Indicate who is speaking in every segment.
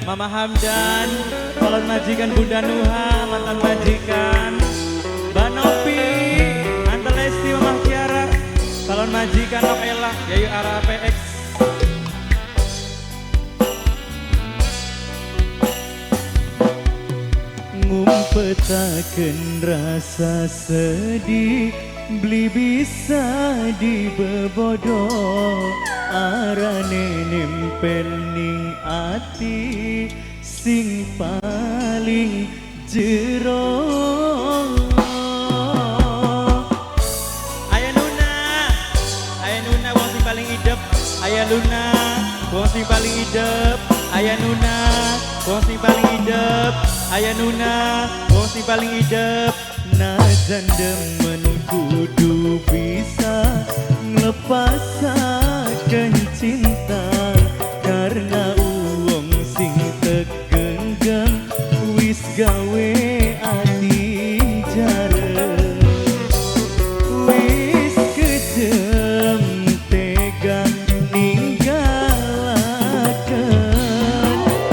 Speaker 1: Mama Hamdan, calon majikan Bunda Nuha, mantan majikan Mbak Nopi, Tante Lesti, Mama Kiara, calon majikan Nok Ella, Yayu Ara PX. Ngumpetaken rasa sedih, beli bisa dibebodo, arane nempel ning ati sing paling jero. Ayah Nuna wong sing paling idep. Ayah Luna wong sing paling idep. Ayah Nuna wong sing paling idep. Ayah Nuna wong sing paling idep. Najan demen kudu bisa ngelepasaken cinta, karena uang sing tegenggam wis gawe ati jare, wis kejem tega ninggalaken.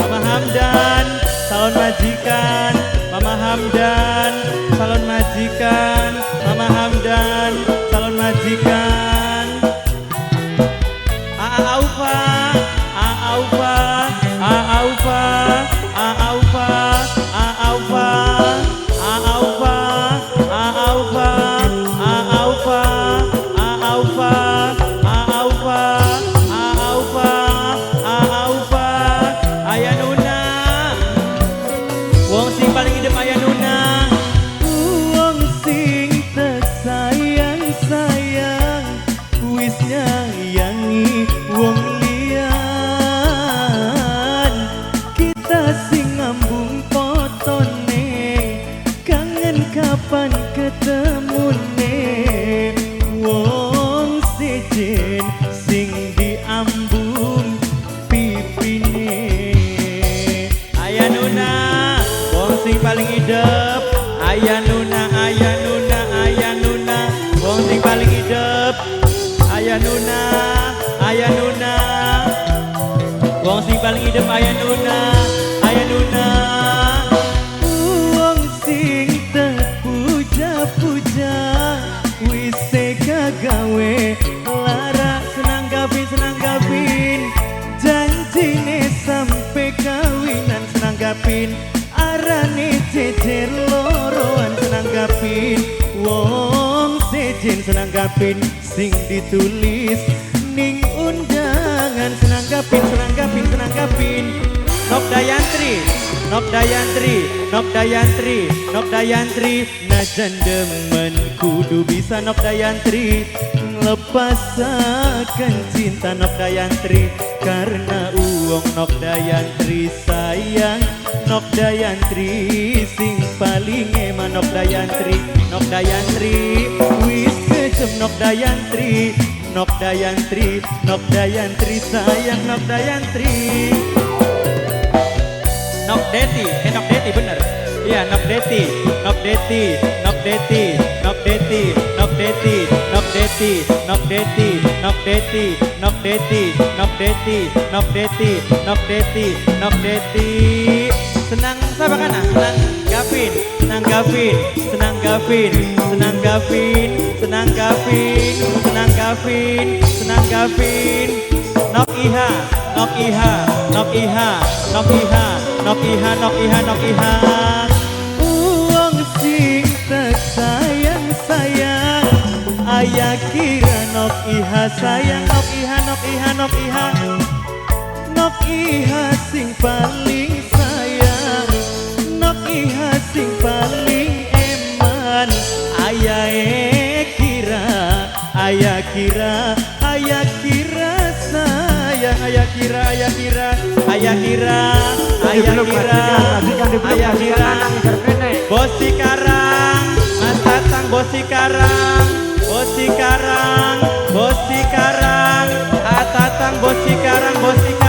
Speaker 1: Mama Hamdan calon majikan, Mama Hamdan calon majikan, Mama Hamdan calon majikan. Aufa, Aufa, Aufa, Aufa, Aufa, Aufa, Aufa, Aufa, Aufa, Aufa, Aufa, Aufa. Ayah Nuna wong sing paling hidup. Ayah Nuna wong sing tersayang-sayang wis nyayangi wong liyan. Kita sing ngambung fotone, kangen kapan ketemune. Wong sejen sing diambung pipine. Ayah Nuna wong sing paling idep. Ayah Nuna, Ayah Nuna, Ayah Nuna wong sing paling idep. Ayah Nuna, Ayah Nuna wong sing paling idep. Ayah Nuna, Ayah Nuna wong sing terpuja-puja wis gagawe lara. Senang gapin janjine sampai kawinan. Senang gapin arane jejer loroan. Senang gapin wong sejen. Senang gapin sing ditulis ning undangan. Senang gapin, senang gapin, senang gapin. Nok Dayantri, Nok Dayantri, Nok Dayantri, Nok Dayantri. Najan demen kudu bisa Nok Dayantri ngelepasaken cinta. Nok Dayantri karena uang. Nok Dayantri sayang, Nok Dayantri sing paling eman. Nok Dayantri, Nok Dayantri wis kejem. Nok Dayantri, Nok Dayantri, Nok Dayantri sayang. Nok Dayantri. Nok Deti, Nok Deti bener. Iya, Nok Deti, Nok Deti, Nok Deti, Nok Deti, Nok Deti, Nok Deti, Nok Deti, Nok Deti, Nok Deti, Nok Deti, Nok Deti, Nok Deti, Nok Deti. Senang siapa kan? Senang Gavin, senang Gavin, senang Gavin, senang Gavin, senang Gavin, senang Gavin, senang Gavin. Nok Iha, Nok Iha, Nok Iha, Nok Iha, Nok Iha, Nok Iha, Nok Iha. Uang sing tersayang-sayang, ayah kira Nok Iha sayang. Nok Iha, Nok Iha, Nok Iha, Nok Iha sing paling sayang. Nok Iha sing paling eman. Ayah kira, ayah kira, ayah kira sayang. Ayah kira, ayah kira, ayah kira, ayah kira, ayah kira. Bos Cikarang, Mas Tatang Bos Cikarang, Bos Cikarang, Bos Cikarang, Tatang Bos Cikarang, Bos Cikarang.